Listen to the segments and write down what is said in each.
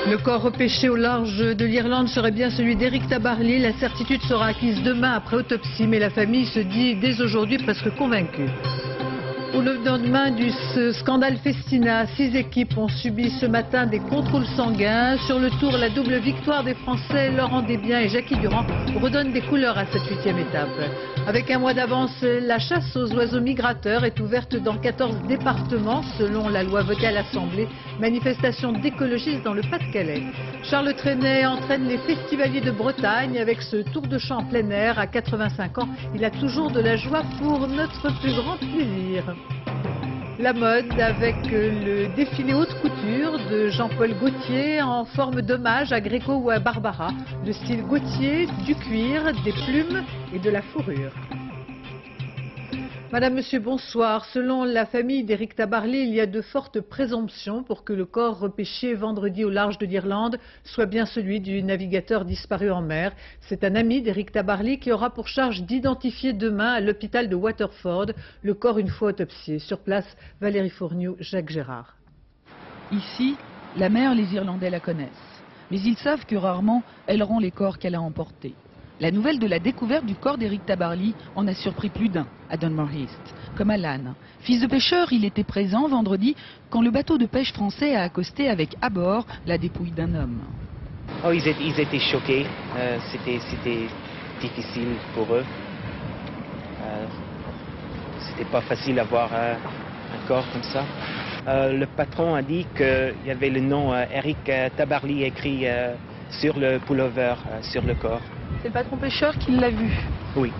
Le corps repêché au large de l'Irlande serait bien celui d'Éric Tabarly. La certitude sera acquise demain après autopsie, mais la famille se dit dès aujourd'hui presque convaincue. Au lendemain du scandale Festina, 6 équipes ont subi ce matin des contrôles sanguins. Sur le tour, la double victoire des Français, Laurent Desbiens et Jackie Durand, redonne des couleurs à cette 8e étape. Avec un mois d'avance, la chasse aux oiseaux migrateurs est ouverte dans 14 départements, selon la loi votée à l'Assemblée. Manifestation d'écologistes dans le Pas-de-Calais. Charles Trenet entraîne les festivaliers de Bretagne avec ce tour de chant en plein air. À 85 ans, il a toujours de la joie pour notre plus grand plaisir. La mode avec le défilé haute couture de Jean-Paul Gaultier en forme d'hommage à Gréco ou à Barbara. Le style Gaultier, du cuir, des plumes et de la fourrure. Madame, Monsieur, bonsoir. Selon la famille d'Éric Tabarly, il y a de fortes présomptions pour que le corps repêché vendredi au large de l'Irlande soit bien celui du navigateur disparu en mer. C'est un ami d'Éric Tabarly qui aura pour charge d'identifier demain à l'hôpital de Waterford le corps une fois autopsié. Sur place, Valérie Fourniou, Jacques Gérard. Ici, la mer, les Irlandais la connaissent. Mais ils savent que rarement, elle rend les corps qu'elle a emportés. La nouvelle de la découverte du corps d'Éric Tabarly en a surpris plus d'un à Dunmore East. Comme Alan. Fils de pêcheur, il était présent vendredi quand le bateau de pêche français a accosté avec à bord la dépouille d'un homme. Oh, ils étaient choqués. C'était difficile pour eux. C'était pas facile d'avoir un corps comme ça. Le patron a dit qu'il y avait le nom Éric Tabarly écrit sur le pullover, sur le corps. C'est le patron pêcheur qui l'a vu. Oui.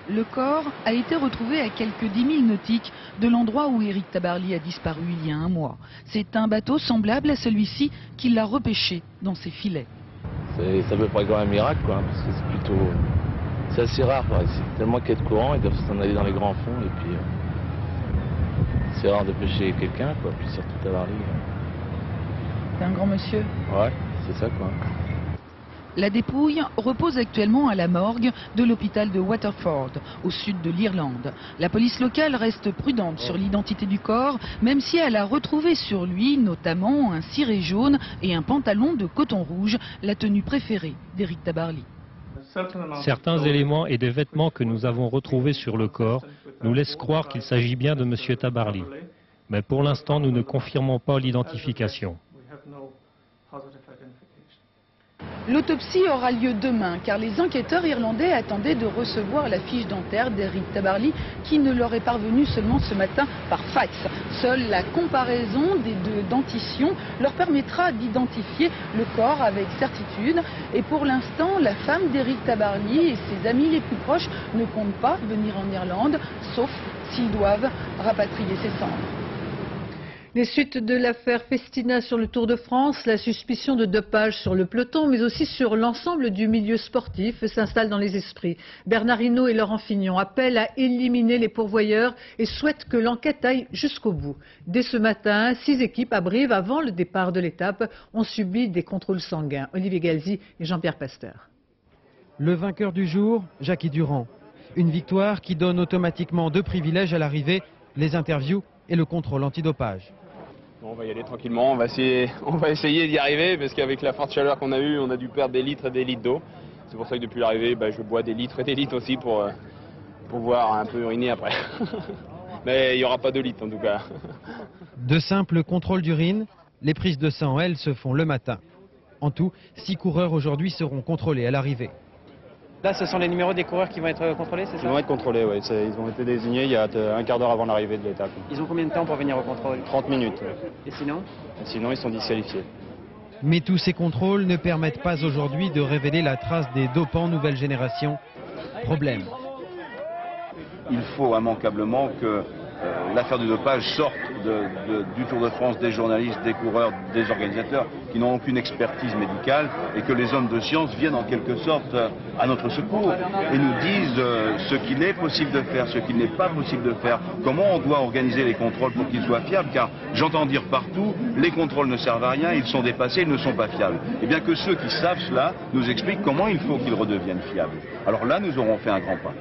Le corps a été retrouvé à quelques 10 000 nautiques de l'endroit où Éric Tabarly a disparu il y a un mois. C'est un bateau semblable à celui-ci qui l'a repêché dans ses filets. C'est à peu près comme un miracle, quoi, parce que c'est assez rare par ici. Tellement qu'il y a de courant, ils doivent s'en aller dans les grands fonds et puis c'est rare de pêcher quelqu'un, quoi. Puis surtout Tabarly. C'est un grand monsieur. Ouais, c'est ça, quoi. La dépouille repose actuellement à la morgue de l'hôpital de Waterford, au sud de l'Irlande. La police locale reste prudente sur l'identité du corps, même si elle a retrouvé sur lui notamment un ciré jaune et un pantalon de coton rouge, la tenue préférée d'Éric Tabarly. Certains éléments et des vêtements que nous avons retrouvés sur le corps nous laissent croire qu'il s'agit bien de M. Tabarly. Mais pour l'instant, nous ne confirmons pas l'identification. L'autopsie aura lieu demain, car les enquêteurs irlandais attendaient de recevoir la fiche dentaire d'Éric Tabarly, qui ne leur est parvenue seulement ce matin par fax. Seule la comparaison des deux dentitions leur permettra d'identifier le corps avec certitude. Et pour l'instant, la femme d'Éric Tabarly et ses amis les plus proches ne comptent pas venir en Irlande, sauf s'ils doivent rapatrier ses cendres. Les suites de l'affaire Festina sur le Tour de France, la suspicion de dopage sur le peloton, mais aussi sur l'ensemble du milieu sportif s'installe dans les esprits. Bernard Hinault et Laurent Fignon appellent à éliminer les pourvoyeurs et souhaitent que l'enquête aille jusqu'au bout. Dès ce matin, 6 équipes à Brive, avant le départ de l'étape, ont subi des contrôles sanguins. Olivier Galzi et Jean-Pierre Pasteur. Le vainqueur du jour, Jackie Durand. Une victoire qui donne automatiquement 2 privilèges à l'arrivée, les interviews et le contrôle antidopage. On va y aller tranquillement, on va essayer d'y arriver parce qu'avec la forte chaleur qu'on a eue, on a dû perdre des litres et des litres d'eau. C'est pour ça que depuis l'arrivée, je bois des litres et des litres aussi pour pouvoir un peu uriner après. Mais il n'y aura pas de litres en tout cas. De simples contrôles d'urine, les prises de sang, elles, se font le matin. En tout, 6 coureurs aujourd'hui seront contrôlés à l'arrivée. Là, ce sont les numéros des coureurs qui vont être contrôlés, c'est ça? Ils vont être contrôlés, oui. Ils ont été désignés il y a un quart d'heure avant l'arrivée de l'étape. Ils ont combien de temps pour venir au contrôle? 30 minutes. Et sinon? Sinon, ils sont disqualifiés. Mais tous ces contrôles ne permettent pas aujourd'hui de révéler la trace des dopants nouvelle génération. Problème. Il faut immanquablement que l'affaire du dopage sorte du Tour de France, des journalistes, des coureurs, des organisateurs qui n'ont aucune expertise médicale et que les hommes de science viennent en quelque sorte à notre secours et nous disent ce qu'il est possible de faire, ce qu'il n'est pas possible de faire, comment on doit organiser les contrôles pour qu'ils soient fiables, car j'entends dire partout, les contrôles ne servent à rien, ils sont dépassés, ils ne sont pas fiables. Et bien que ceux qui savent cela nous expliquent comment il faut qu'ils redeviennent fiables. Alors là, nous aurons fait un grand pas.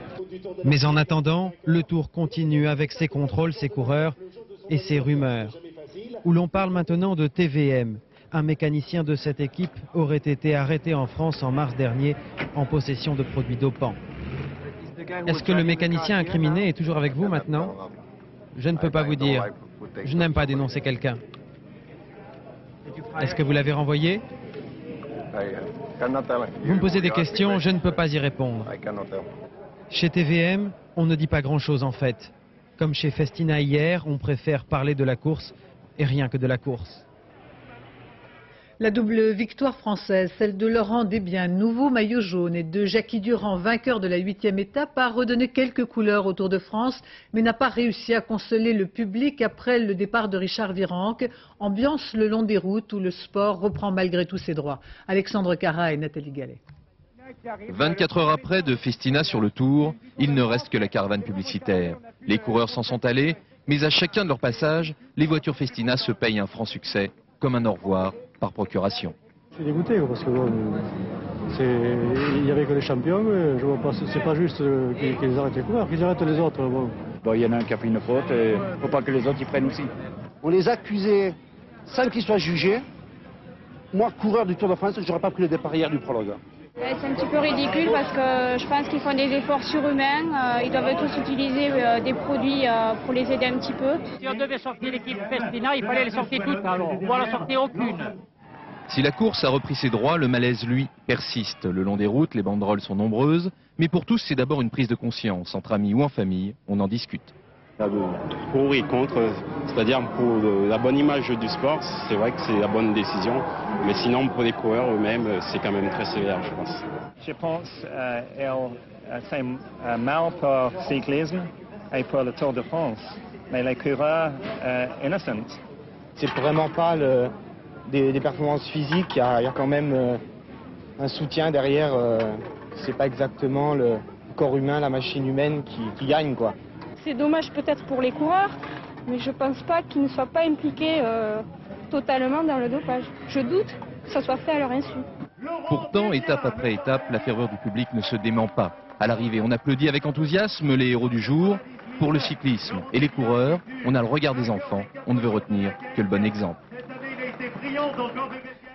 Mais en attendant, le Tour continue avec ses contrôles, ses coureurs et ses rumeurs. Où l'on parle maintenant de TVM, Un mécanicien de cette équipe aurait été arrêté en France en mars dernier en possession de produits dopants. Est-ce que le mécanicien incriminé est toujours avec vous maintenant? Je ne peux pas vous dire. Je n'aime pas dénoncer quelqu'un. Est-ce que vous l'avez renvoyé? Vous me posez des questions, je ne peux pas y répondre. Chez TVM, on ne dit pas grand-chose en fait. Comme chez Festina hier, on préfère parler de la course et rien que de la course. La double victoire française, celle de Laurent Desbiens, nouveau maillot jaune, et de Jackie Durand, vainqueur de la 8e étape, a redonné quelques couleurs au Tour de France, mais n'a pas réussi à consoler le public après le départ de Richard Virenque. Ambiance le long des routes où le sport reprend malgré tout ses droits. Alexandre Cara et Nathalie Gallet. 24 heures après de Festina sur le Tour, il ne reste que la caravane publicitaire. Les coureurs s'en sont allés, mais à chacun de leur passage, les voitures Festina se payent un franc succès, comme un au revoir par procuration. Je suis dégoûté parce que bon, il n'y avait que les champions, je vois pas, c'est pas juste qu'ils arrêtent les coureurs, qu'ils arrêtent les autres. Bon, il y en a un qui a fait une faute, il ne faut pas que les autres y prennent aussi. On les accusait sans qu'ils soient jugés. Moi, coureur du Tour de France, je n'aurais pas pris le départ hier du prologue. C'est un petit peu ridicule parce que je pense qu'ils font des efforts surhumains. Ils doivent tous utiliser des produits pour les aider un petit peu. Si on devait sortir l'équipe Festina, il fallait les sortir toutes alors. On va en sortir aucune. Si la course a repris ses droits, le malaise, lui, persiste. Le long des routes, les banderoles sont nombreuses. Mais pour tous, c'est d'abord une prise de conscience. Entre amis ou en famille, on en discute. Pour et contre, c'est-à-dire pour la bonne image du sport, c'est vrai que c'est la bonne décision, mais sinon pour les coureurs eux-mêmes, c'est quand même très sévère, je pense. Je pense c'est mal pour le cyclisme et pour le Tour de France, mais les coureurs innocents. C'est vraiment pas des performances physiques, il y a quand même un soutien derrière, c'est pas exactement le corps humain, la machine humaine qui gagne, quoi. C'est dommage peut-être pour les coureurs, mais je ne pense pas qu'ils ne soient pas impliqués totalement dans le dopage. Je doute que ça soit fait à leur insu. Pourtant, étape après étape, la ferveur du public ne se dément pas. À l'arrivée, on applaudit avec enthousiasme les héros du jour. Pour le cyclisme et les coureurs, on a le regard des enfants. On ne veut retenir que le bon exemple.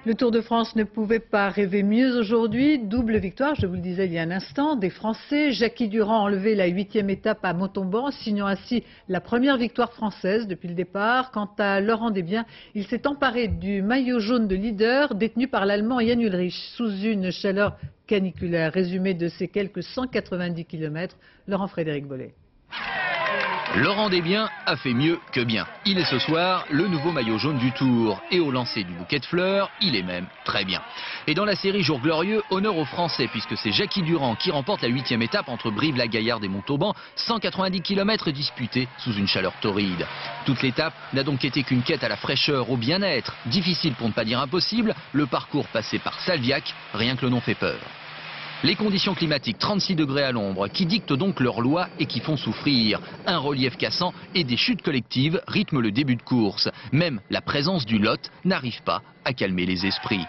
Le Tour de France ne pouvait pas rêver mieux aujourd'hui. Double victoire, je vous le disais il y a un instant, des Français. Jackie Durand a enlevé la 8e étape à Montauban, signant ainsi la première victoire française depuis le départ. Quant à Laurent Desbiens, il s'est emparé du maillot jaune de leader détenu par l'Allemand Jan Ullrich sous une chaleur caniculaire. Résumé de ces quelques 190 km, Laurent-Frédéric Bollet. Laurent Desbiens a fait mieux que bien. Il est ce soir le nouveau maillot jaune du Tour. Et au lancer du bouquet de fleurs, il est même très bien. Et dans la série Jour Glorieux, honneur aux Français, puisque c'est Jackie Durand qui remporte la 8e étape entre Brive-la-Gaillarde et Montauban. 190 km disputés sous une chaleur torride. Toute l'étape n'a donc été qu'une quête à la fraîcheur, au bien-être. Difficile pour ne pas dire impossible, le parcours passé par Salviac, rien que le nom fait peur. Les conditions climatiques, 36 degrés à l'ombre, qui dictent donc leurs lois et qui font souffrir. Un relief cassant et des chutes collectives rythment le début de course. Même la présence du Lot n'arrive pas à calmer les esprits.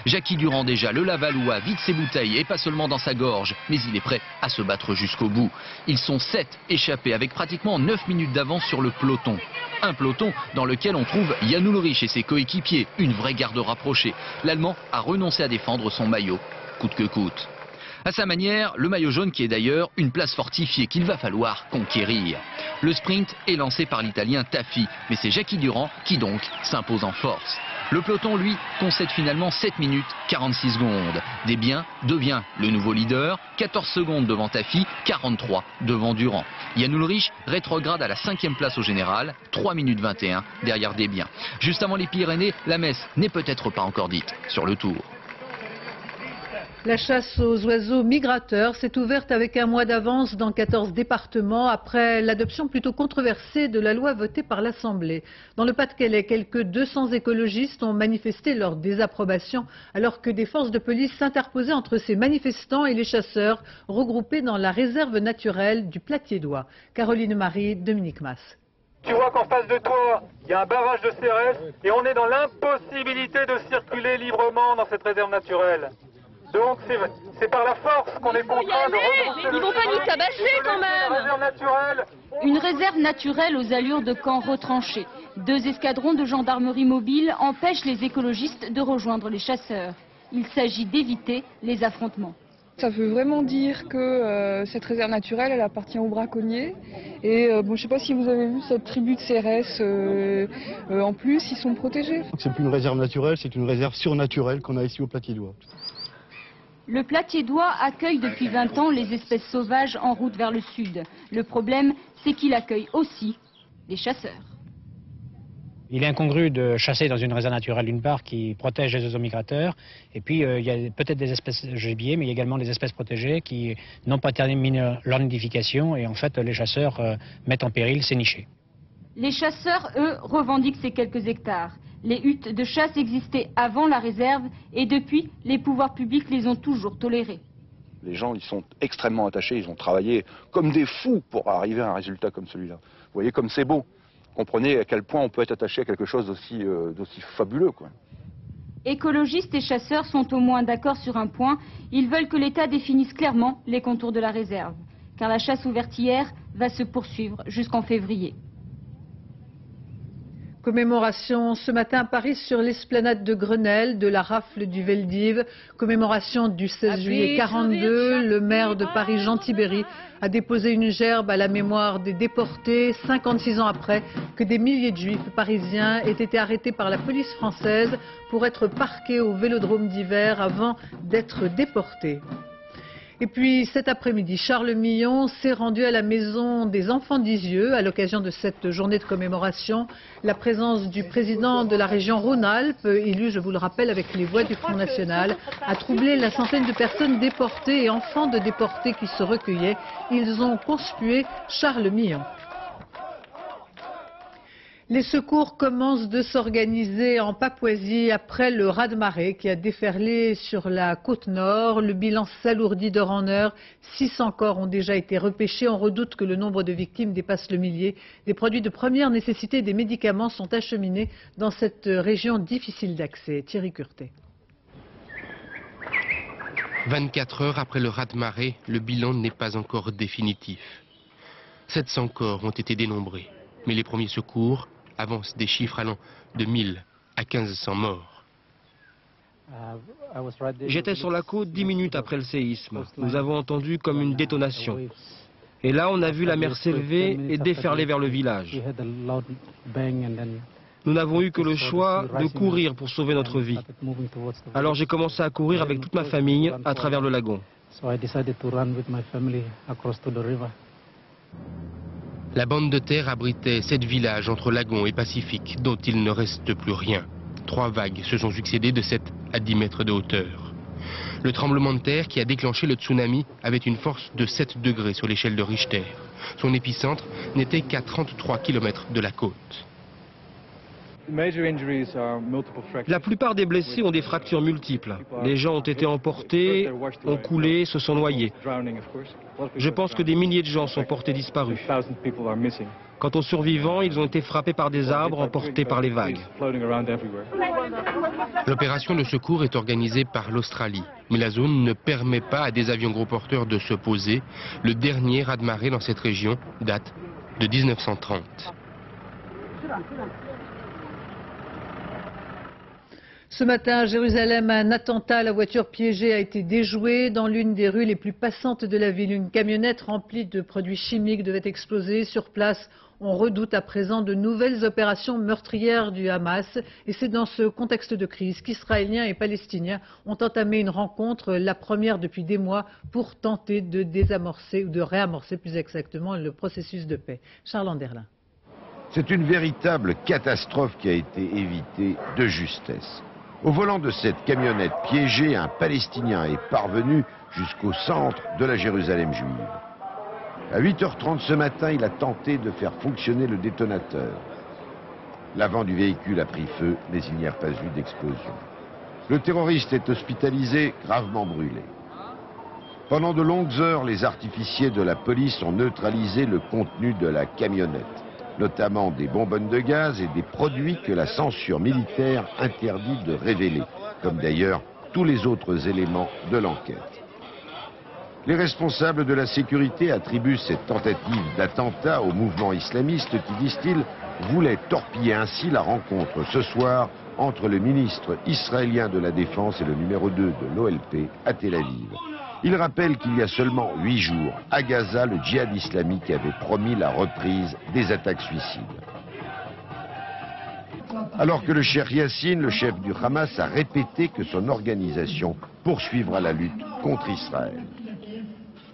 Jackie Durand déjà, le Lavallois, vide ses bouteilles et pas seulement dans sa gorge, mais il est prêt à se battre jusqu'au bout. Ils sont 7 échappés avec pratiquement 9 minutes d'avance sur le peloton. Un peloton dans lequel on trouve Jan Ullrich et ses coéquipiers, une vraie garde rapprochée. L'Allemand a renoncé à défendre son maillot, coûte que coûte. À sa manière, le maillot jaune qui est d'ailleurs une place fortifiée qu'il va falloir conquérir. Le sprint est lancé par l'Italien Taffi, mais c'est Jackie Durand qui donc s'impose en force. Le peloton, lui, concède finalement 7 minutes 46 secondes. Desbiens devient le nouveau leader, 14 secondes devant Taffi, 43 devant Durand. Jan Ullrich rétrograde à la 5e place au général, 3 minutes 21 derrière Desbiens. Juste avant les Pyrénées, la messe n'est peut-être pas encore dite sur le Tour. La chasse aux oiseaux migrateurs s'est ouverte avec un mois d'avance dans 14 départements après l'adoption plutôt controversée de la loi votée par l'Assemblée. Dans le Pas-de-Calais, quelques 200 écologistes ont manifesté leur désapprobation alors que des forces de police s'interposaient entre ces manifestants et les chasseurs regroupés dans la réserve naturelle du Platiédois. Caroline Marie, Dominique Mas. Tu vois qu'en face de toi, il y a un barrage de CRS et on est dans l'impossibilité de circuler librement dans cette réserve naturelle. Donc c'est par la force qu'on est contraint de remonter. Ils vont pas nous tabasser quand même. Une réserve naturelle aux allures de camps retranchés. 2 escadrons de gendarmerie mobile empêchent les écologistes de rejoindre les chasseurs. Il s'agit d'éviter les affrontements. Ça veut vraiment dire que cette réserve naturelle, elle appartient aux braconniers. Et bon, je ne sais pas si vous avez vu cette tribu de CRS, en plus, ils sont protégés. C'est plus une réserve naturelle, c'est une réserve surnaturelle qu'on a ici au Platier-Doigt. Le Platier-Doigt accueille depuis 20 ans les espèces sauvages en route vers le sud. Le problème, c'est qu'il accueille aussi les chasseurs. Il est incongru de chasser dans une réserve naturelle d'une part qui protège les oiseaux migrateurs et puis il y a peut-être des espèces de gibier mais il y a également des espèces protégées qui n'ont pas terminé leur nidification et en fait les chasseurs mettent en péril ces nichés. Les chasseurs, eux, revendiquent ces quelques hectares. Les huttes de chasse existaient avant la réserve et depuis, les pouvoirs publics les ont toujours tolérées. Les gens, ils sont extrêmement attachés, ils ont travaillé comme des fous pour arriver à un résultat comme celui-là. Vous voyez comme c'est beau. Comprenez à quel point on peut être attaché à quelque chose d'aussi fabuleux, quoi. Écologistes et chasseurs sont au moins d'accord sur un point. Ils veulent que l'État définisse clairement les contours de la réserve. Car la chasse ouverte hier va se poursuivre jusqu'en février. Commémoration ce matin à Paris sur l'esplanade de Grenelle de la rafle du Veldiv. Commémoration du 16 juillet 42. Le maire de Paris, Jean Tibéry, a déposé une gerbe à la mémoire des déportés 56 ans après que des milliers de juifs parisiens aient été arrêtés par la police française pour être parqués au vélodrome d'hiver avant d'être déportés. Et puis cet après-midi, Charles Millon s'est rendu à la maison des enfants d'Isieux à l'occasion de cette journée de commémoration. La présence du président de la région Rhône-Alpes, élu, je vous le rappelle, avec les voix du Front National, a troublé la centaine de personnes déportées et enfants de déportés qui se recueillaient. Ils ont conspué Charles Millon. Les secours commencent de s'organiser en Papouasie après le raz-de-marée qui a déferlé sur la côte nord. Le bilan s'alourdit d'heure en heure. 600 corps ont déjà été repêchés. On redoute que le nombre de victimes dépasse le millier. Des produits de première nécessité et des médicaments sont acheminés dans cette région difficile d'accès. Thierry Curtet. 24 heures après le raz-de-marée, le bilan n'est pas encore définitif. 700 corps ont été dénombrés, mais les premiers secours avancent des chiffres allant de 1000 à 1500 morts. J'étais sur la côte 10 minutes après le séisme. Nous avons entendu comme une détonation. Et là, on a vu la mer s'élever et déferler vers le village. Nous n'avons eu que le choix de courir pour sauver notre vie. Alors j'ai commencé à courir avec toute ma famille à travers le lagon. La bande de terre abritait 7 villages entre Lagon et Pacifique, dont il ne reste plus rien. 3 vagues se sont succédées de 7 à 10 mètres de hauteur. Le tremblement de terre qui a déclenché le tsunami avait une force de 7 degrés sur l'échelle de Richter. Son épicentre n'était qu'à 33 km de la côte. La plupart des blessés ont des fractures multiples. Les gens ont été emportés, ont coulé, se sont noyés. Je pense que des milliers de gens sont portés disparus. Quant aux survivants, ils ont été frappés par des arbres, emportés par les vagues. L'opération de secours est organisée par l'Australie, mais la zone ne permet pas à des avions gros porteurs de se poser. Le dernier raz-de-marée dans cette région date de 1930. Ce matin, à Jérusalem, un attentat à la voiture piégée a été déjoué dans l'une des rues les plus passantes de la ville. Une camionnette remplie de produits chimiques devait exploser. Sur place, on redoute à présent de nouvelles opérations meurtrières du Hamas. Et c'est dans ce contexte de crise qu'Israéliens et Palestiniens ont entamé une rencontre, la première depuis des mois, pour tenter de désamorcer, ou de réamorcer plus exactement, le processus de paix. Charles Anderlin. C'est une véritable catastrophe qui a été évitée de justesse. Au volant de cette camionnette piégée, un Palestinien est parvenu jusqu'au centre de la Jérusalem juive. À 8h30 ce matin, il a tenté de faire fonctionner le détonateur. L'avant du véhicule a pris feu, mais il n'y a pas eu d'explosion. Le terroriste est hospitalisé, gravement brûlé. Pendant de longues heures, les artificiers de la police ont neutralisé le contenu de la camionnette, notamment des bonbonnes de gaz et des produits que la censure militaire interdit de révéler, comme d'ailleurs tous les autres éléments de l'enquête. Les responsables de la sécurité attribuent cette tentative d'attentat au mouvement islamiste qui, disent-ils, voulait torpiller ainsi la rencontre ce soir entre le ministre israélien de la Défense et le numéro 2 de l'OLP à Tel Aviv. Ils rappellent qu'il y a seulement 8 jours, à Gaza, le djihad islamique avait promis la reprise des attaques suicides. Alors que le cheikh Yassine, le chef du Hamas, a répété que son organisation poursuivra la lutte contre Israël.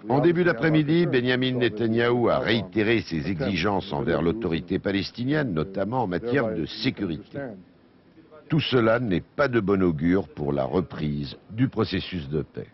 En début d'après-midi, Benyamin Netanyahou a réitéré ses exigences envers l'autorité palestinienne, notamment en matière de sécurité. Tout cela n'est pas de bon augure pour la reprise du processus de paix.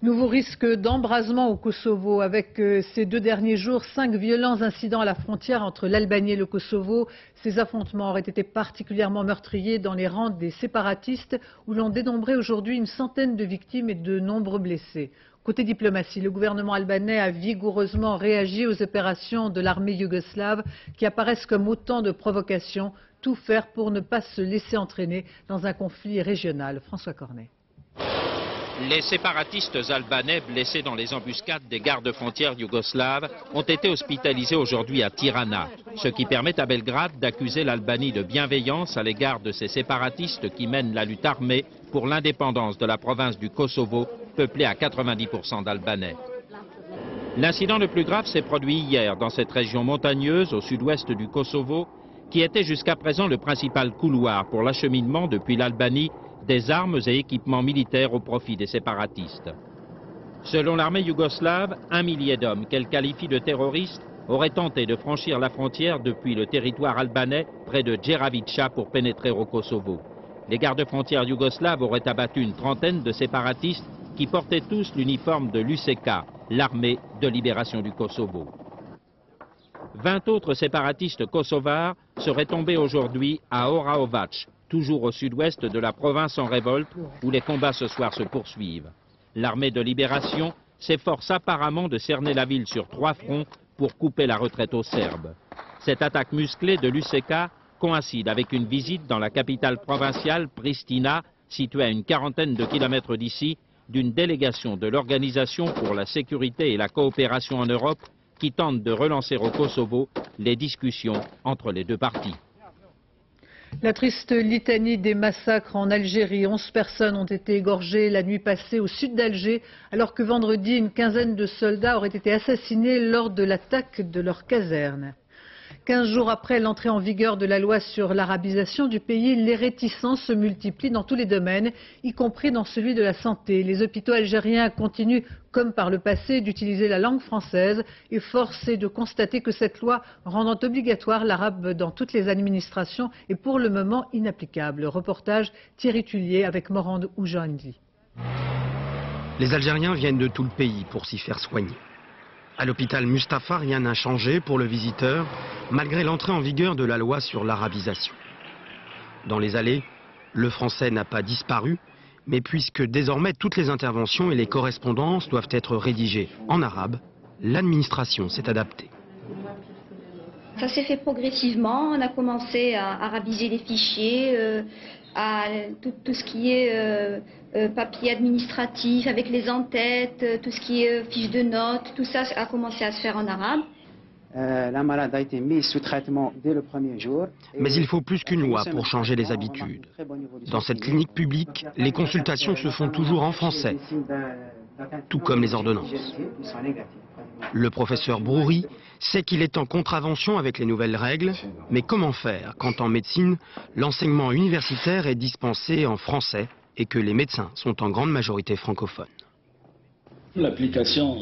Nouveau risque d'embrasement au Kosovo avec ces 2 derniers jours, 5 violents incidents à la frontière entre l'Albanie et le Kosovo. Ces affrontements auraient été particulièrement meurtriers dans les rangs des séparatistes où l'on dénombrait aujourd'hui une centaine de victimes et de nombreux blessés. Côté diplomatie, le gouvernement albanais a vigoureusement réagi aux opérations de l'armée yougoslave qui apparaissent comme autant de provocations, tout faire pour ne pas se laisser entraîner dans un conflit régional. François Cornet. Les séparatistes albanais blessés dans les embuscades des gardes-frontières yougoslaves ont été hospitalisés aujourd'hui à Tirana, ce qui permet à Belgrade d'accuser l'Albanie de bienveillance à l'égard de ces séparatistes qui mènent la lutte armée pour l'indépendance de la province du Kosovo, peuplée à 90% d'Albanais. L'incident le plus grave s'est produit hier dans cette région montagneuse au sud-ouest du Kosovo, qui était jusqu'à présent le principal couloir pour l'acheminement depuis l'Albanie des armes et équipements militaires au profit des séparatistes. Selon l'armée yougoslave, 1 millier d'hommes qu'elle qualifie de terroristes auraient tenté de franchir la frontière depuis le territoire albanais près de Djeravica pour pénétrer au Kosovo. Les gardes-frontières yougoslaves auraient abattu une trentaine de séparatistes qui portaient tous l'uniforme de l'UÇK, l'armée de libération du Kosovo. 20 autres séparatistes kosovars seraient tombés aujourd'hui à Oraovac, toujours au sud-ouest de la province en révolte, où les combats ce soir se poursuivent. L'armée de libération s'efforce apparemment de cerner la ville sur 3 fronts pour couper la retraite aux Serbes. Cette attaque musclée de l'UÇK coïncide avec une visite dans la capitale provinciale, Pristina, située à une quarantaine de kilomètres d'ici, d'une délégation de l'Organisation pour la sécurité et la coopération en Europe qui tente de relancer au Kosovo les discussions entre les 2 parties. La triste litanie des massacres en Algérie. 11 personnes ont été égorgées la nuit passée au sud d'Alger, alors que vendredi, une quinzaine de soldats auraient été assassinés lors de l'attaque de leur caserne. 15 jours après l'entrée en vigueur de la loi sur l'arabisation du pays, les réticences se multiplient dans tous les domaines, y compris dans celui de la santé. Les hôpitaux algériens continuent, comme par le passé, d'utiliser la langue française et force est de constater que cette loi rendant obligatoire l'arabe dans toutes les administrations est pour le moment inapplicable. Reportage Thierry Tullier avec Morande Oujandi. Les Algériens viennent de tout le pays pour s'y faire soigner. À l'hôpital Mustapha, rien n'a changé pour le visiteur, malgré l'entrée en vigueur de la loi sur l'arabisation. Dans les allées, le français n'a pas disparu, mais puisque désormais toutes les interventions et les correspondances doivent être rédigées en arabe, l'administration s'est adaptée. Ça s'est fait progressivement, on a commencé à arabiser les fichiers, à tout ce qui est papier administratif avec les en-têtes, tout ce qui est fiches de notes, tout ça a commencé à se faire en arabe. La malade a été mise sous traitement dès le premier jour. Mais il faut plus qu'une loi pour changer les habitudes. Dans cette clinique publique, les consultations se font toujours en français, tout comme les ordonnances. Le professeur Broury sait qu'il est en contravention avec les nouvelles règles, mais comment faire quand en médecine, l'enseignement universitaire est dispensé en français et que les médecins sont en grande majorité francophones. L'application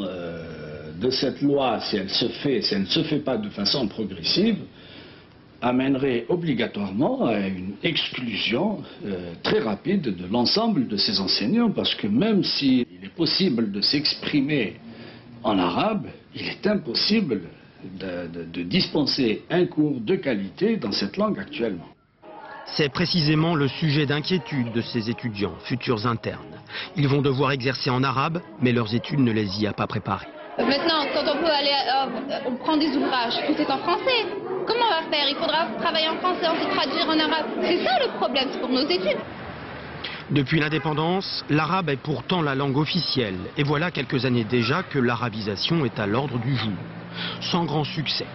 de cette loi, si elle ne se fait pas de façon progressive, amènerait obligatoirement à une exclusion très rapide de l'ensemble de ces enseignants, parce que même s'il est possible de s'exprimer en arabe, il est impossible de dispenser un cours de qualité dans cette langue actuellement. C'est précisément le sujet d'inquiétude de ces étudiants, futurs internes. Ils vont devoir exercer en arabe, mais leurs études ne les y a pas préparés. Maintenant, quand on peut aller, on prend des ouvrages, tout est en français. Comment on va faire? Il faudra travailler en français, ensuite traduire en arabe. C'est ça le problème, c'est pour nos études. Depuis l'indépendance, l'arabe est pourtant la langue officielle. Et voilà quelques années déjà que l'arabisation est à l'ordre du jour. Sans grand succès.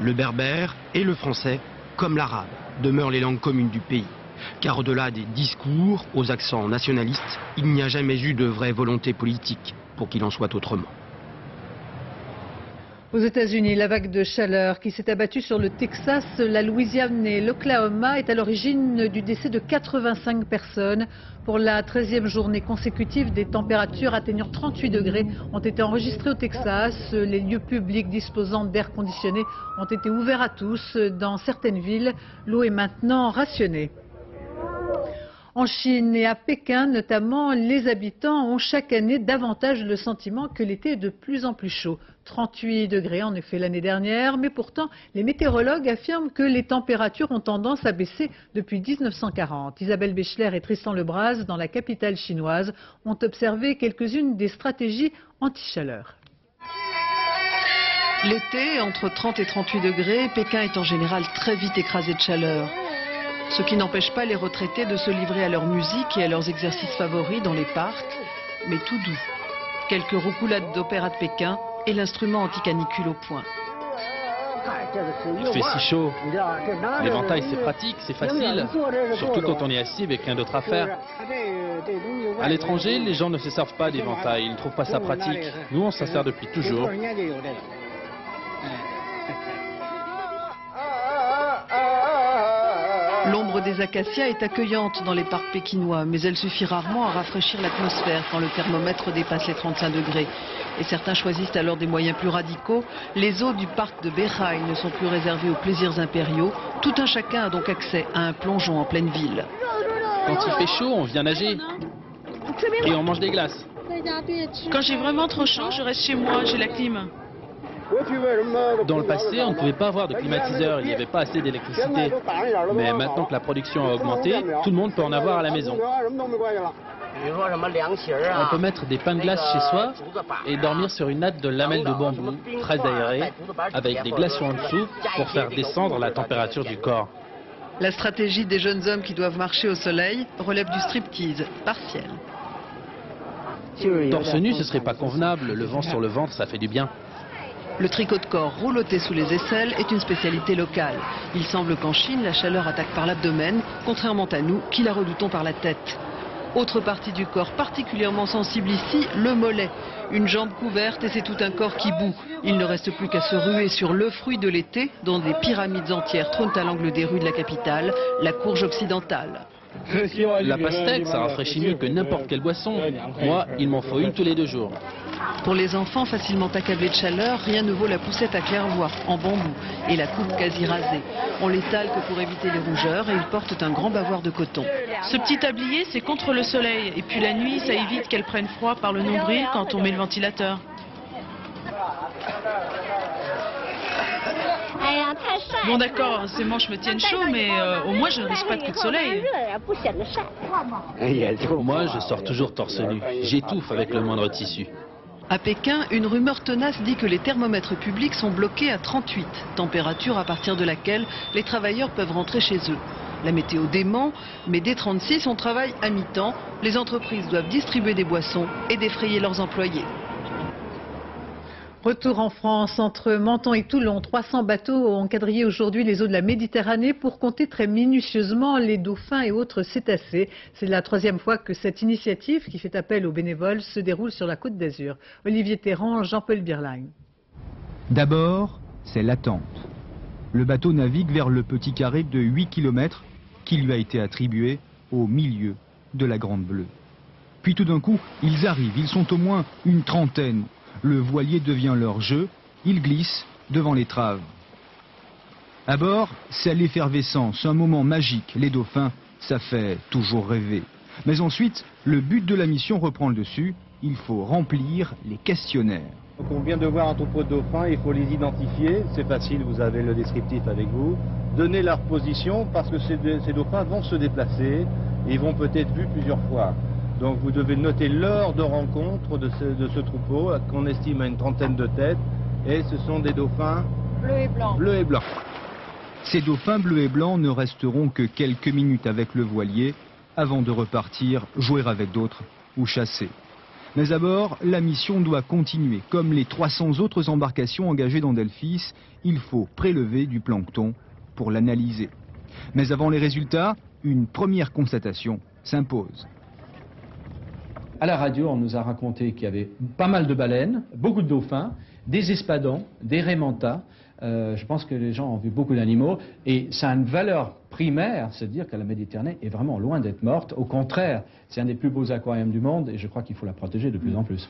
Le berbère et le français, comme l'arabe, demeurent les langues communes du pays. Car au-delà des discours aux accents nationalistes, il n'y a jamais eu de vraie volonté politique pour qu'il en soit autrement. Aux États-Unis, la vague de chaleur qui s'est abattue sur le Texas, la Louisiane et l'Oklahoma est à l'origine du décès de 85 personnes. Pour la 13e journée consécutive, des températures atteignant 38 degrés ont été enregistrées au Texas. Les lieux publics disposant d'air conditionné ont été ouverts à tous. Dans certaines villes, l'eau est maintenant rationnée. En Chine et à Pékin notamment, les habitants ont chaque année davantage le sentiment que l'été est de plus en plus chaud. 38 degrés en effet l'année dernière, mais pourtant les météorologues affirment que les températures ont tendance à baisser depuis 1940. Isabelle Béchler et Tristan Lebras, dans la capitale chinoise, ont observé quelques-unes des stratégies anti-chaleur. L'été, entre 30 et 38 degrés, Pékin est en général très vite écrasé de chaleur. Ce qui n'empêche pas les retraités de se livrer à leur musique et à leurs exercices favoris dans les parcs, mais tout doux. Quelques roucoulades d'opéra de Pékin et l'instrument anti-canicule au point. Il fait si chaud. L'éventail, c'est pratique, c'est facile. Surtout quand on est assis avec rien d'autre à faire. À l'étranger, les gens ne se servent pas d'éventail, ils ne trouvent pas ça pratique. Nous, on s'en sert depuis toujours. L'ombre des acacias est accueillante dans les parcs pékinois, mais elle suffit rarement à rafraîchir l'atmosphère quand le thermomètre dépasse les 35 degrés. Et certains choisissent alors des moyens plus radicaux. Les eaux du parc de Beihai ne sont plus réservées aux plaisirs impériaux. Tout un chacun a donc accès à un plongeon en pleine ville. Quand il fait chaud, on vient nager. Et on mange des glaces. Quand j'ai vraiment trop chaud, je reste chez moi, j'ai la clim. Dans le passé, on ne pouvait pas avoir de climatiseur, il n'y avait pas assez d'électricité. Mais maintenant que la production a augmenté, tout le monde peut en avoir à la maison. On peut mettre des pains de glace chez soi et dormir sur une natte de lamelles de bambou, très aérée, avec des glaçons en dessous pour faire descendre la température du corps. La stratégie des jeunes hommes qui doivent marcher au soleil relève du striptease partiel. Torse nu, ce serait pas convenable, le vent sur le ventre, ça fait du bien. Le tricot de corps rouloté sous les aisselles est une spécialité locale. Il semble qu'en Chine, la chaleur attaque par l'abdomen, contrairement à nous qui la redoutons par la tête. Autre partie du corps particulièrement sensible ici, le mollet. Une jambe couverte et c'est tout un corps qui bout. Il ne reste plus qu'à se ruer sur le fruit de l'été, dont des pyramides entières trônent à l'angle des rues de la capitale, la courge occidentale. La pastèque, ça rafraîchit mieux que n'importe quelle boisson. Moi, il m'en faut une tous les 2 jours. Pour les enfants facilement accablés de chaleur, rien ne vaut la poussette à claire-voie, en bambou, et la coupe quasi rasée. On l'étale que pour éviter les rougeurs et ils portent un grand bavoir de coton. Ce petit tablier, c'est contre le soleil. Et puis la nuit, ça évite qu'elles prennent froid par le nombril quand on met le ventilateur. Bon d'accord, ces manches me tiennent chaud, mais au moins je ne risque pas de coup de soleil. Moi, je sors toujours torse nu. J'étouffe avec le moindre tissu. À Pékin, une rumeur tenace dit que les thermomètres publics sont bloqués à 38, température à partir de laquelle les travailleurs peuvent rentrer chez eux. La météo dément, mais dès 36, on travaille à mi-temps. Les entreprises doivent distribuer des boissons et défrayer leurs employés. Retour en France, entre Menton et Toulon, 300 bateaux ont quadrillé aujourd'hui les eaux de la Méditerranée pour compter très minutieusement les dauphins et autres cétacés. C'est la 3e fois que cette initiative, qui fait appel aux bénévoles, se déroule sur la Côte d'Azur. Olivier Théran, Jean-Paul Birlein. D'abord, c'est l'attente. Le bateau navigue vers le petit carré de 8 km qui lui a été attribué au milieu de la Grande Bleue. Puis tout d'un coup, ils arrivent, ils sont au moins une trentaine. Le voilier devient leur jeu, ils glissent devant l'étrave. À bord, c'est l'effervescence, un moment magique. Les dauphins, ça fait toujours rêver. Mais ensuite, le but de la mission reprend le dessus. Il faut remplir les questionnaires. Donc on vient de voir un troupeau de dauphins, il faut les identifier. C'est facile, vous avez le descriptif avec vous. Donnez leur position parce que ces dauphins vont se déplacer et vont peut-être vus plusieurs fois. Donc vous devez noter l'heure de rencontre de ce troupeau qu'on estime à une trentaine de têtes. Et ce sont des dauphins bleus et blancs. Bleus et blancs. Ces dauphins bleus et blancs ne resteront que quelques minutes avec le voilier. avant de repartir jouer avec d'autres ou chasser. Mais à bord, la mission doit continuer. Comme les 300 autres embarcations engagées dans Delphis, il faut prélever du plancton pour l'analyser. Mais avant les résultats, une première constatation s'impose. À la radio, on nous a raconté qu'il y avait pas mal de baleines, beaucoup de dauphins, des espadons, des raimentas. Je pense que les gens ont vu beaucoup d'animaux et ça a une valeur primaire, c'est de dire que la Méditerranée est vraiment loin d'être morte. Au contraire, c'est un des plus beaux aquariums du monde et je crois qu'il faut la protéger de plus en plus.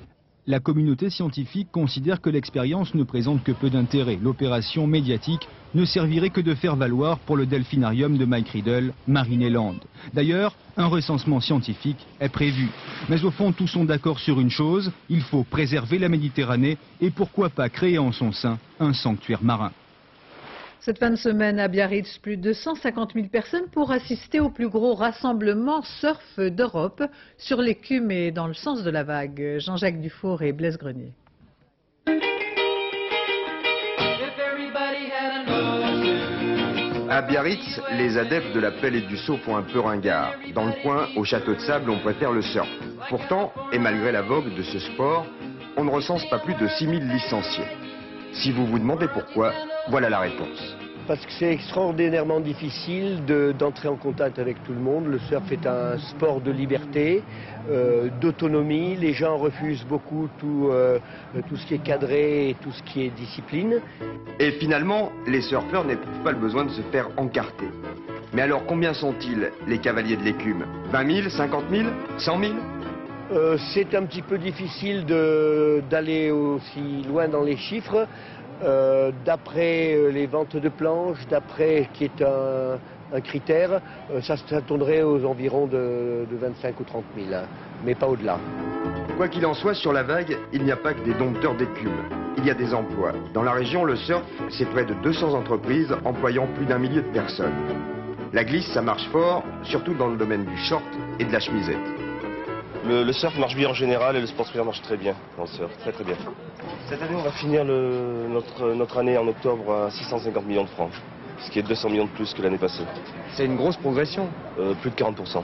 La communauté scientifique considère que l'expérience ne présente que peu d'intérêt. L'opération médiatique ne servirait que de faire valoir pour le delphinarium de Mike Riddle, Marineland. D'ailleurs, un recensement scientifique est prévu. Mais au fond, tous sont d'accord sur une chose, il faut préserver la Méditerranée et pourquoi pas créer en son sein un sanctuaire marin. Cette fin de semaine à Biarritz, plus de 150 000 personnes pour assister au plus gros rassemblement surf d'Europe sur l'écume et dans le sens de la vague. Jean-Jacques Dufour et Blaise Grenier. À Biarritz, les adeptes de la pelle et du seau font un peu ringard. Dans le coin, au château de sable, on préfère le surf. Pourtant, et malgré la vogue de ce sport, on ne recense pas plus de 6 000 licenciés. Si vous vous demandez pourquoi, voilà la réponse. Parce que c'est extraordinairement difficile d'entrer en contact avec tout le monde. Le surf est un sport de liberté, d'autonomie. Les gens refusent beaucoup tout ce qui est cadré et tout ce qui est discipline. Et finalement, les surfeurs n'éprouvent pas le besoin de se faire encarter. Mais alors combien sont-ils, les cavaliers de l'écume? 20 000, 50 000, 100 000 c'est un petit peu difficile d'aller aussi loin dans les chiffres. D'après les ventes de planches, d'après qui est un critère, ça tournerait aux environs de 25 ou 30 000, hein, mais pas au-delà. Quoi qu'il en soit, sur la vague, il n'y a pas que des dompteurs d'écume. Il y a des emplois. Dans la région, le surf, c'est près de 200 entreprises employant plus d'1 millier de personnes. La glisse, ça marche fort, surtout dans le domaine du short et de la chemisette. Le surf marche bien en général et le sportswear marche très bien dans le surf, très bien. Cette année, on va finir notre année en octobre à 650 millions de francs, ce qui est 200 millions de plus que l'année passée. C'est une grosse progression. Plus de 40%.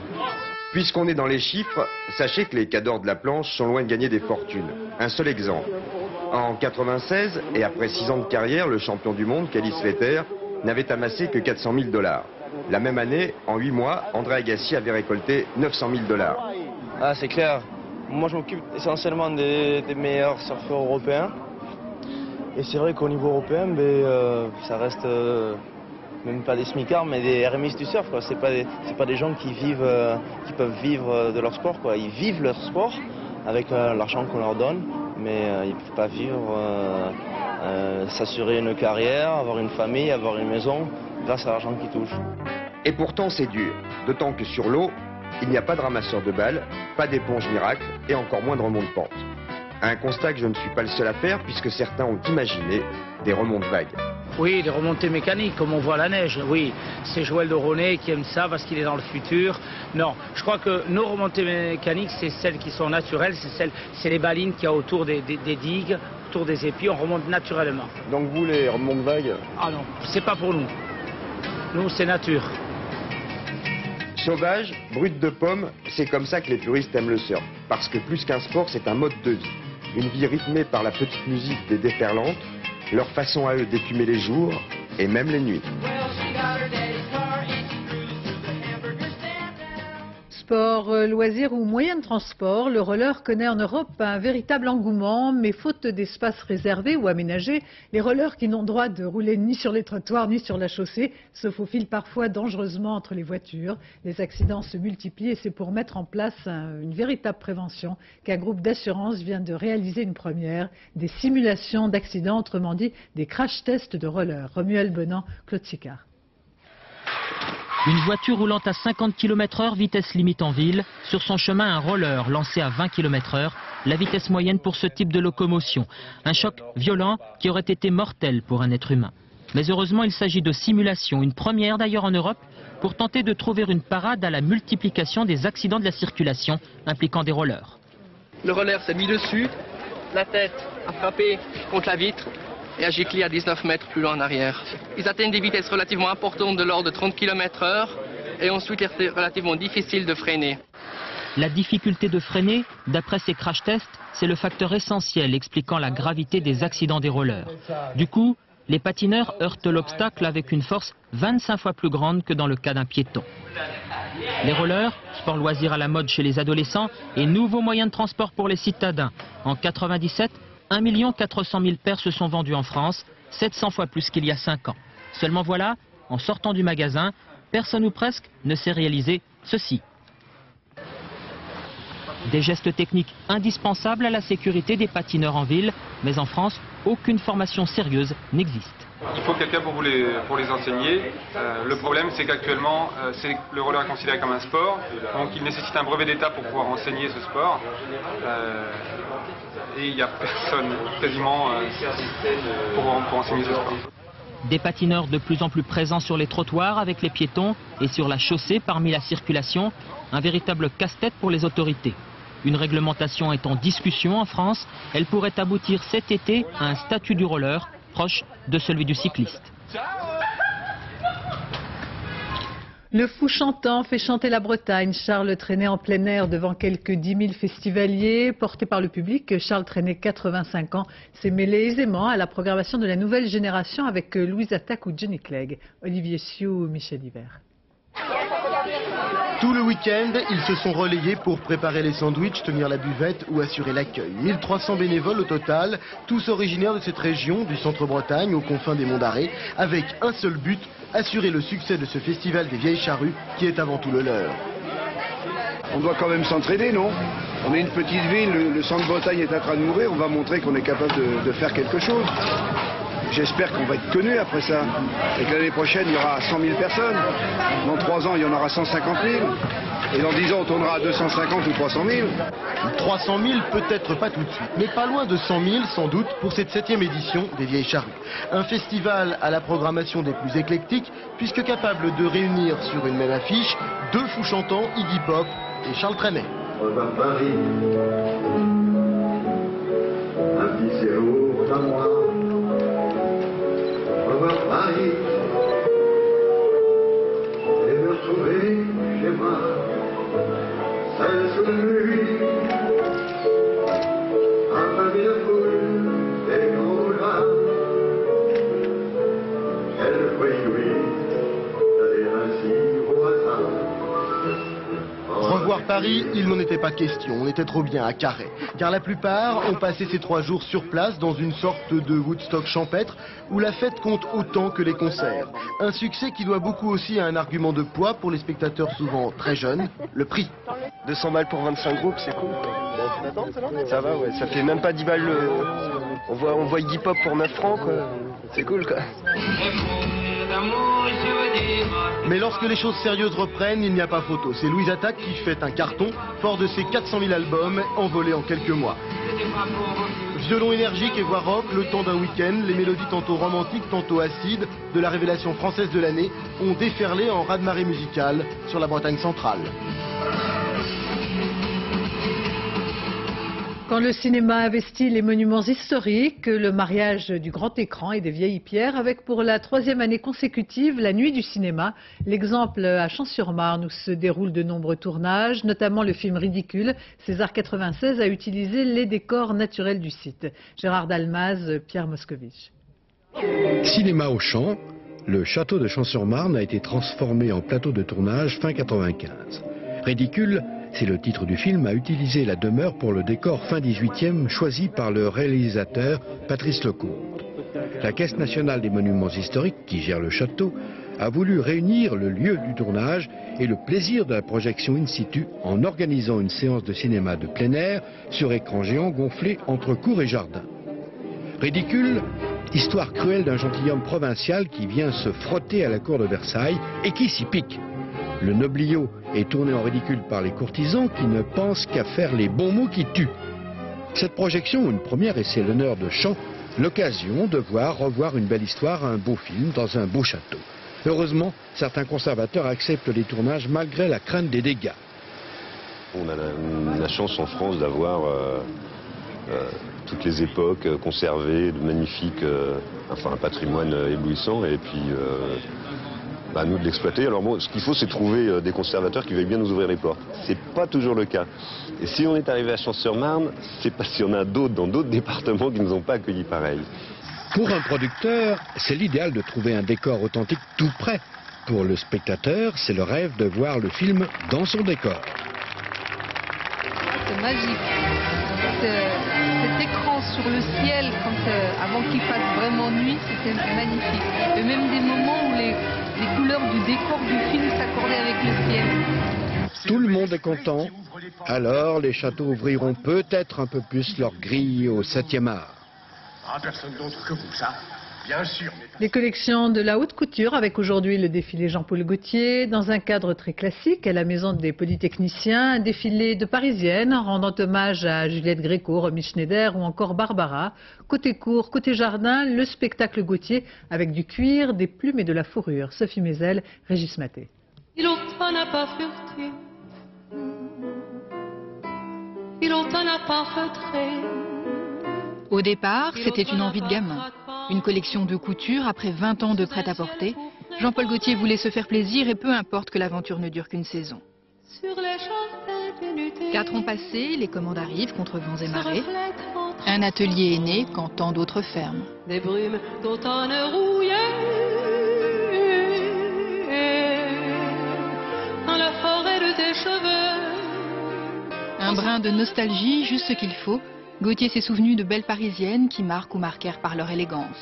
Puisqu'on est dans les chiffres, sachez que les cadors de la planche sont loin de gagner des fortunes. Un seul exemple. En 96, et après 6 ans de carrière, le champion du monde, Kelly Slater, n'avait amassé que 400 000 $. La même année, en 8 mois, André Agassi avait récolté 900 000 $. Ah, c'est clair. Moi, je m'occupe essentiellement des meilleurs surfeurs européens. Et c'est vrai qu'au niveau européen, ça reste même pas des smicards, mais des RMIs du surf. C'est pas des gens qui peuvent vivre de leur sport, quoi. Ils vivent leur sport avec l'argent qu'on leur donne, mais ils ne peuvent pas vivre, s'assurer une carrière, avoir une famille, avoir une maison grâce à l'argent qu'ils touchent. Et pourtant, c'est dur. D'autant que sur l'eau, il n'y a pas de ramasseur de balles, pas d'éponge miracle et encore moins de remonte-pente. Un constat que je ne suis pas le seul à faire puisque certains ont imaginé des remontes-vagues. Oui, des remontées mécaniques comme on voit la neige, oui. C'est Joël de Ronet qui aime ça parce qu'il est dans le futur. Non, je crois que nos remontées mécaniques, c'est celles qui sont naturelles, c'est les balines qu'il y a autour des digues, autour des épis, on remonte naturellement. Donc vous, les remontes-vagues? Ah non, c'est pas pour nous. Nous, c'est nature. Sauvage, brut de pomme, c'est comme ça que les puristes aiment le surf. Parce que plus qu'un sport, c'est un mode de vie. Une vie rythmée par la petite musique des déferlantes, leur façon à eux d'écumer les jours et même les nuits. Sport, loisirs ou moyen de transport, le roller connaît en Europe un véritable engouement, mais faute d'espace réservé ou aménagé, les rollers qui n'ont droit de rouler ni sur les trottoirs ni sur la chaussée se faufilent parfois dangereusement entre les voitures. Les accidents se multiplient et c'est pour mettre en place une véritable prévention qu'un groupe d'assurance vient de réaliser une première, des simulations d'accidents, autrement dit des crash tests de rollers. Romuald Bonan, Claude Sicard. Une voiture roulant à 50 km/h, vitesse limite en ville. Sur son chemin, un roller lancé à 20 km/h, la vitesse moyenne pour ce type de locomotion. Un choc violent qui aurait été mortel pour un être humain. Mais heureusement, il s'agit de simulation, une première d'ailleurs en Europe, pour tenter de trouver une parade à la multiplication des accidents de la circulation impliquant des rollers. Le roller s'est mis dessus, la tête a frappé contre la vitre et a giclé à 19 mètres plus loin en arrière. Ils atteignent des vitesses relativement importantes de l'ordre de 30 km/h et ensuite c'est relativement difficile de freiner. La difficulté de freiner, d'après ces crash tests, c'est le facteur essentiel expliquant la gravité des accidents des rollers. Du coup, les patineurs heurtent l'obstacle avec une force 25 fois plus grande que dans le cas d'un piéton. Les rollers, sport loisir à la mode chez les adolescents et nouveau moyen de transport pour les citadins. En 1997, 1 400 000 paires se sont vendues en France, 700 fois plus qu'il y a 5 ans. Seulement voilà, en sortant du magasin, personne ou presque ne sait réaliser ceci. Des gestes techniques indispensables à la sécurité des patineurs en ville, mais en France, aucune formation sérieuse n'existe. Il faut quelqu'un pour les enseigner. Le problème, c'est qu'actuellement, le roller est considéré comme un sport, donc il nécessite un brevet d'État pour pouvoir enseigner ce sport. Et il n'y a personne quasiment pour enseigner ce sport. Des patineurs de plus en plus présents sur les trottoirs avec les piétons et sur la chaussée parmi la circulation, un véritable casse-tête pour les autorités. Une réglementation est en discussion en France. Elle pourrait aboutir cet été à un statut du roller proche de celui du cycliste. Le fou chantant fait chanter la Bretagne. Charles traînait en plein air devant quelques 10 000 festivaliers. Porté par le public, Charles traînait 85 ans. S'est mêlé aisément à la programmation de la nouvelle génération avec Louise Attaque ou Johnny Clegg. Olivier Sioux ou Michel Hiver. Tout le week-end, ils se sont relayés pour préparer les sandwichs, tenir la buvette ou assurer l'accueil. 1300 bénévoles au total, tous originaires de cette région, du centre-Bretagne, aux confins des Monts d'Arrée, avec un seul but, assurer le succès de ce festival des Vieilles Charrues, qui est avant tout le leur. On doit quand même s'entraider, non? On est une petite ville, le centre-Bretagne est en train de mourir, on va montrer qu'on est capable de faire quelque chose. J'espère qu'on va être connu après ça, et que l'année prochaine, il y aura 100 000 personnes. Dans 3 ans, il y en aura 150 000. Et dans 10 ans, on tournera à 250 ou 300 000. 300 000, peut-être pas tout de suite, mais pas loin de 100 000 sans doute pour cette 7e édition des Vieilles Charrues. Un festival à la programmation des plus éclectiques, puisque capable de réunir sur une même affiche 2 fous chantants, Iggy Pop et Charles Trenet. On va Paris, un petit séjour d'un mois. Paris, et me retrouver chez moi, seul sous la nuit, un pavé de foule, des grands boulevards, quel fruit d'aller ainsi au hasard. Revoir Paris, il n'en était pas question, on était trop bien à Carhaix. Car la plupart ont passé ces 3 jours sur place dans une sorte de Woodstock champêtre où la fête compte autant que les concerts. Un succès qui doit beaucoup aussi à un argument de poids pour les spectateurs souvent très jeunes, le prix. 200 balles pour 25 groupes, c'est cool. Ça va, ouais, ça fait même pas 10 balles. On voit Iggy Pop pour 9 francs, quoi. C'est cool, quoi. Mais lorsque les choses sérieuses reprennent, il n'y a pas photo. C'est Louise Attaque qui fait un carton, fort de ses 400 000 albums envolés en quelques mois. Violon énergique et voix rock, le temps d'un week-end, les mélodies tantôt romantiques, tantôt acides, de la révélation française de l'année, ont déferlé en raz-de-marée musicale sur la Bretagne centrale. Quand le cinéma investit les monuments historiques, le mariage du grand écran et des vieilles pierres, avec pour la 3e année consécutive la nuit du cinéma. L'exemple à Champs-sur-Marne où se déroulent de nombreux tournages, notamment le film Ridicule. César 96 a utilisé les décors naturels du site. Gérard Dalmaz, Pierre Moscovitch. Cinéma au champ, le château de Champs-sur-Marne a été transformé en plateau de tournage fin 95. Ridicule, c'est le titre du film, a utilisé la demeure pour le décor fin 18e choisi par le réalisateur Patrice Lecomte. La Caisse nationale des monuments historiques, qui gère le château, a voulu réunir le lieu du tournage et le plaisir de la projection in situ en organisant une séance de cinéma de plein air sur écran géant gonflé entre cour et jardin. Ridicule, histoire cruelle d'un gentilhomme provincial qui vient se frotter à la cour de Versailles et qui s'y pique. Le nobliau est tourné en ridicule par les courtisans qui ne pensent qu'à faire les bons mots qui tuent. Cette projection, une première, et c'est l'honneur de Champs, l'occasion de revoir une belle histoire, un beau film dans un beau château. Heureusement, certains conservateurs acceptent les tournages malgré la crainte des dégâts. On a la chance en France d'avoir toutes les époques conservées, de magnifiques, un patrimoine éblouissant, et puis à nous de l'exploiter. Alors bon, ce qu'il faut, c'est trouver des conservateurs qui veuillent bien nous ouvrir les portes. C'est pas toujours le cas. Et si on est arrivé à Champs-sur-Marne, c'est parce qu'il y en a d'autres dans d'autres départements qui ne nous ont pas accueillis pareil. Pour un producteur, c'est l'idéal de trouver un décor authentique tout près. Pour le spectateur, c'est le rêve de voir le film dans son décor. C'est magique. Cet écran sur le ciel, avant qu'il fasse vraiment nuit, c'était magnifique. Et même des moments où les couleurs du décor du film s'accordaient avec le ciel. Tout le monde est content. Alors, les châteaux ouvriront peut-être un peu plus leurs grilles au 7e art. Ah, personne d'autre que vous, ça. Bien sûr. Les collections de la haute couture avec aujourd'hui le défilé Jean-Paul Gaultier dans un cadre très classique à la Maison des Polytechniciens, un défilé de Parisiennes rendant hommage à Juliette Gréco, Romy Schneider ou encore Barbara. Côté cour, côté jardin, le spectacle Gaultier avec du cuir, des plumes et de la fourrure. Sophie Mézel, Régis Maté. L'automne n'a pas furté, l'automne n'a pas feutré. Au départ, c'était une envie de gamin. Une collection de couture après 20 ans de prêt-à-porter. Jean-Paul Gaultier voulait se faire plaisir et peu importe que l'aventure ne dure qu'une saison. 4 ans passés, les commandes arrivent contre vents et marées. Un atelier est né quand tant d'autres ferment. Des brumes d'automne rouillées dans la forêt de tes cheveux. Un brin de nostalgie, juste ce qu'il faut. Gaultier s'est souvenu de belles parisiennes qui marquent ou marquèrent par leur élégance.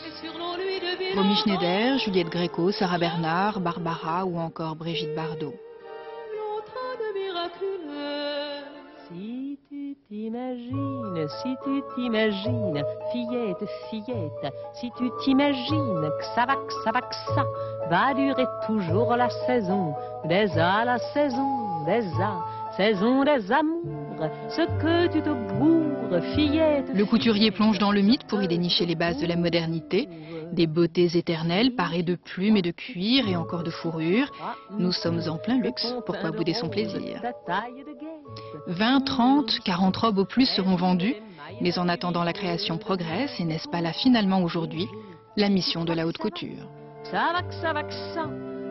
Romy Schneider, Juliette Gréco, Sarah Bernard, Barbara ou encore Brigitte Bardot. Si tu t'imagines, fillette, fillette, si tu t'imagines que ça va durer toujours la saison des A, la saison des A, saison des amours, ce que tu te bourres, fillette. Le couturier plonge dans le mythe pour y dénicher les bases de la modernité. Des beautés éternelles parées de plumes et de cuir et encore de fourrure. Nous sommes en plein luxe, pourquoi bouder son plaisir? 20, 30, 40 robes au plus seront vendues. Mais en attendant, la création progresse et n'est-ce pas là finalement aujourd'hui la mission de la haute couture? Ça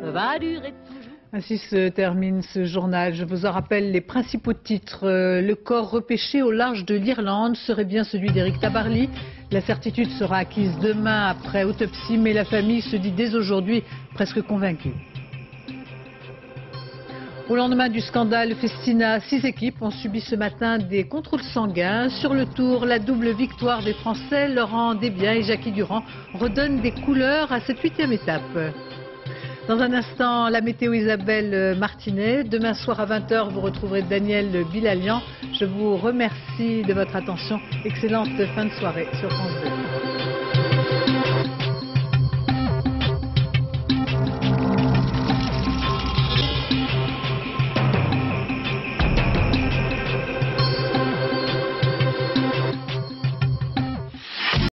va durer toujours. Ainsi se termine ce journal. Je vous en rappelle les principaux titres. Le corps repêché au large de l'Irlande serait bien celui d'Éric Tabarly. La certitude sera acquise demain après autopsie, mais la famille se dit dès aujourd'hui presque convaincue. Au lendemain du scandale Festina, 6 équipes ont subi ce matin des contrôles sanguins. Sur le tour, la double victoire des Français, Laurent Desbiens et Jackie Durand, redonne des couleurs à cette 8e étape. Dans un instant, la météo Isabelle Martinet. Demain soir à 20h, vous retrouverez Daniel Bilalian. Je vous remercie de votre attention. Excellente fin de soirée sur France 2.